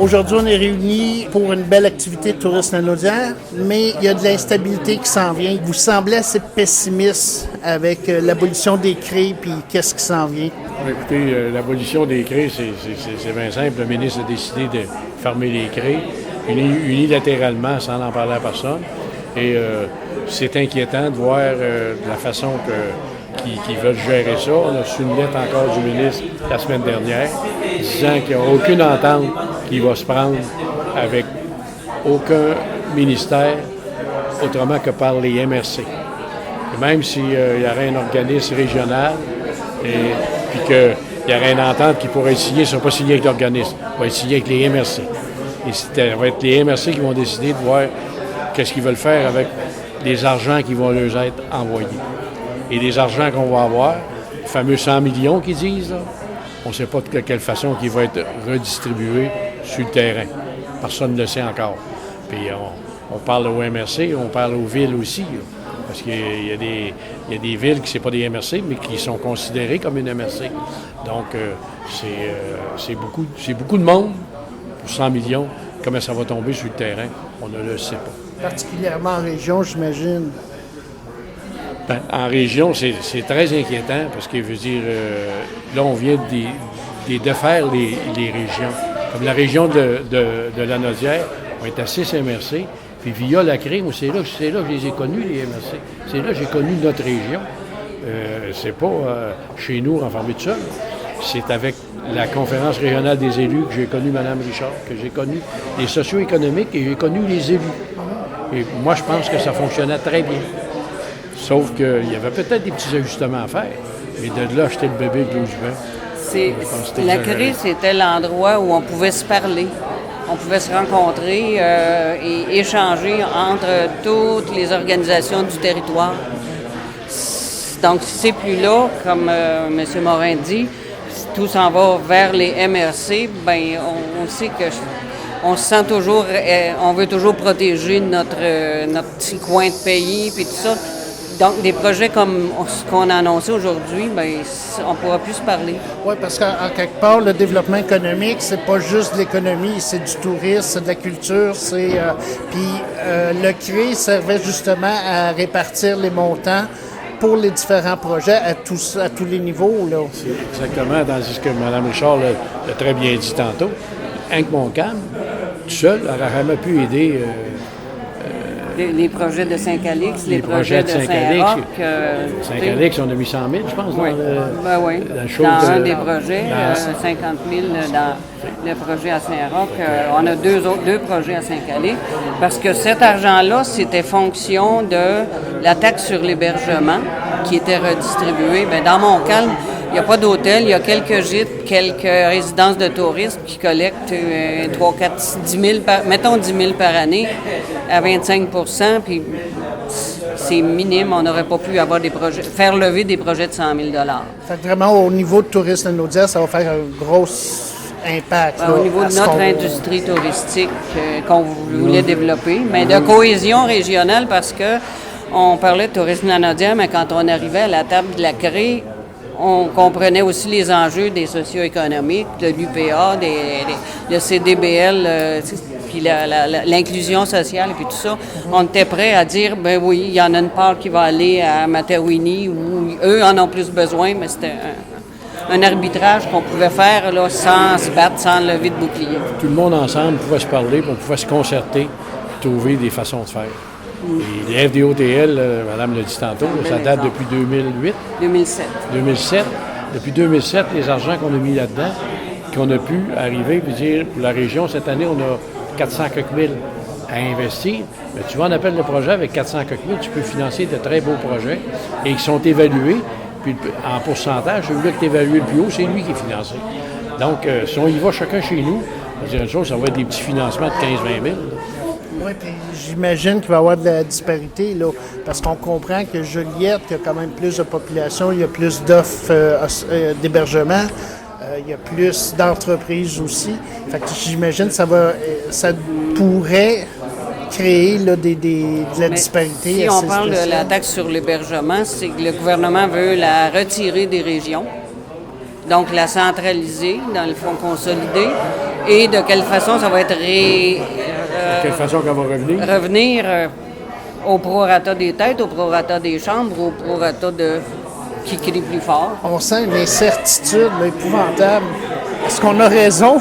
Aujourd'hui, on est réunis pour une belle activité de tourisme lanaudière, mais il y a de l'instabilité qui s'en vient. Vous semblez assez pessimiste avec l'abolition des CRE, puis qu'est-ce qui s'en vient? Écoutez, l'abolition des CRE, c'est bien simple. Le ministre a décidé de fermer les CRE unilatéralement, sans en parler à personne. Et c'est inquiétant de voir de la façon qu'ils veulent gérer ça. On a reçu une lettre encore du ministre la semaine dernière disant qu'il n'y a aucune entente qui va se prendre avec aucun ministère autrement que par les MRC. Et même s'il y aurait un organisme régional puis qu'il y aurait une entente qui pourrait être signée, ça ne sera pas signé avec l'organisme, ça va être signé avec les MRC. Et ça va être les MRC qui vont décider de voir qu'est-ce qu'ils veulent faire avec les argents qui vont leur être envoyés. Et les argents qu'on va avoir, les fameux 100 millions qu'ils disent, là, on ne sait pas de quelle façon qu'ils vont être redistribués sur le terrain. Personne ne le sait encore. Puis on parle au MRC, on parle aux villes aussi, là, parce qu'il y a des villes qui ne sont pas des MRC, mais qui sont considérées comme une MRC. Donc, c'est beaucoup de monde pour 100 millions. Comment ça va tomber sur le terrain, on ne le sait pas. Particulièrement en région, j'imagine. Ben, en région, c'est très inquiétant parce que, je veux dire, là, on vient de défaire les régions. Comme la région de Lanaudière, on est à 6 MRC, puis via la CRE, moi, c'est là que je les ai connus, les MRC. C'est là que j'ai connu notre région. C'est pas chez nous, renfermé tout seul. C'est avec la conférence régionale des élus que j'ai connu Mme Richard, que j'ai connu les socio-économiques et j'ai connu les élus. Et moi, je pense que ça fonctionnait très bien. Sauf qu'il y avait peut-être des petits ajustements à faire. Mais de là, acheter le bébé avec l'eau du vent. La CRE, c'était l'endroit où on pouvait se parler. On pouvait se rencontrer et échanger entre toutes les organisations du territoire. Donc, si c'est plus là, comme M. Morin dit, tout s'en va vers les MRC, bien, on sait que on se sent toujours, on veut toujours protéger notre petit coin de pays, puis tout ça. Donc, des projets comme ce qu'on a annoncé aujourd'hui, bien, on ne pourra plus se parler. Oui, parce qu'en quelque part, le développement économique, c'est pas juste de l'économie, c'est du tourisme, c'est de la culture, puis le CRE servait justement à répartir les montants pour les différents projets à tous les niveaux, là. C'est exactement, tandis que Mme Richard l'a très bien dit tantôt. Hank Montcalm, tout seul, n'aurait jamais pu aider... Les projets de Saint-Calix, les projets de Saint-Roch. Saint-Calix, on a mis 100 000, je pense, oui. Dans un des projets, 50 000 dans le projet à Saint-Roch. On a deux projets à Saint-Calix, parce que cet argent-là, c'était fonction de la taxe sur l'hébergement qui était redistribuée. Bien, dans Montcalm, il n'y a pas d'hôtel, il y a quelques gîtes, quelques résidences de tourisme qui collectent 3, 4, 10 000 mettons 10 000 par année à 25 %, puis c'est minime, on n'aurait pas pu avoir faire lever des projets de 100 000 $. Fait que vraiment, au niveau de tourisme lanaudière, ça va faire un gros impact. Au niveau de notre industrie touristique qu'on voulait développer, mais de cohésion régionale, parce que on parlait de tourisme lanaudière, mais quand on arrivait à la table de la CRE, on comprenait aussi les enjeux des socio-économiques, de l'UPA, de CDBL, puis l'inclusion sociale et puis tout ça. On était prêt à dire, ben oui, il y en a une part qui va aller à Matawini, où eux en ont plus besoin, mais c'était un arbitrage qu'on pouvait faire là, sans se battre, sans lever de bouclier. Tout le monde ensemble pouvait se parler, on pouvait se concerter, trouver des façons de faire. Et les FDOTL, Madame l'a dit tantôt, ça date depuis 2008. 2007. 2007. Depuis 2007, les argents qu'on a mis là-dedans, qu'on a pu arriver et dire, pour la région, cette année, on a 400 quelques mille à investir. Mais tu vois, on appelle le projet avec 400 quelques mille, tu peux financer de très beaux projets et qui sont évalués. Puis en pourcentage, celui-là qui est évalué le plus haut, c'est lui qui est financé. Donc, si on y va chacun chez nous, on va dire une chose, ça va être des petits financements de 15-20 000. Oui, puis j'imagine qu'il va y avoir de la disparité, là, parce qu'on comprend que Joliette, il y a quand même plus de population, il y a plus d'offres d'hébergement, il y a plus d'entreprises aussi. Fait que j'imagine que ça pourrait créer là, de la disparité. Si on parle de la taxe sur l'hébergement, c'est que le gouvernement veut la retirer des régions, donc la centraliser dans le fonds consolidé et de quelle façon ça va être De quelle façon qu'on va revenir? Au prorata des têtes, au prorata des chambres, au prorata de qui crie plus fort. On sent une incertitude là, épouvantable. Est-ce qu'on a raison?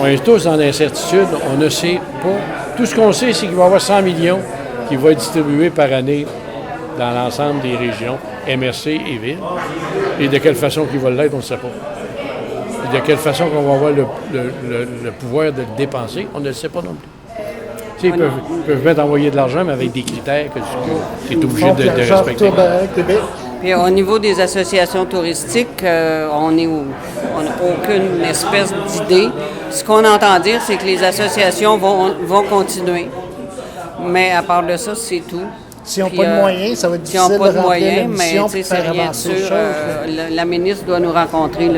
On est tous en incertitude. On ne sait pas. Tout ce qu'on sait, c'est qu'il va y avoir 100 millions qui vont être distribués par année dans l'ensemble des régions, MRC et villes. Et de quelle façon qu'ils vont l'être, on ne sait pas. Et de quelle façon qu'on va avoir le pouvoir de le dépenser, on ne le sait pas non plus. Ils peuvent mettre envoyer de l'argent, mais avec des critères que tu es obligé de respecter. Puis au niveau des associations touristiques, on n'a aucune espèce d'idée. Ce qu'on entend dire, c'est que les associations vont continuer. Mais à part de ça, c'est tout. S'ils n'ont pas de moyens, ça va être difficile de remplir la mission et faire avancer les choses. La ministre doit nous rencontrer,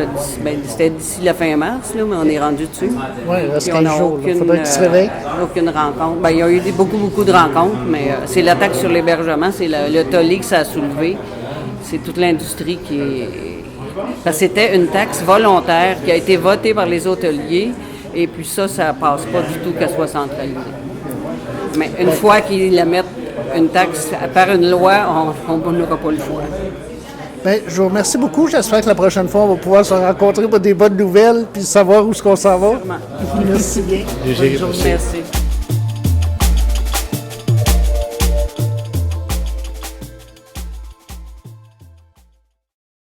c'était d'ici la fin mars, là, mais on est rendu dessus. Oui, il reste 15 jours. Il faudrait qu'ils se réveillent. Aucune rencontre. Il y a eu beaucoup de rencontres, mais c'est l'attaque sur l'hébergement, c'est le tollé que ça a soulevé. C'est toute l'industrie qui est... Parce que c'était une taxe volontaire qui a été votée par les hôteliers, et puis ça passe pas du tout qu'elle soit centralisée. Mais une fois qu'ils la mettent une taxe par une loi, on n'aura pas le choix. Bien, je vous remercie beaucoup. J'espère que la prochaine fois, on va pouvoir se rencontrer pour des bonnes nouvelles puis savoir où est-ce qu'on s'en va. Merci bien. Merci.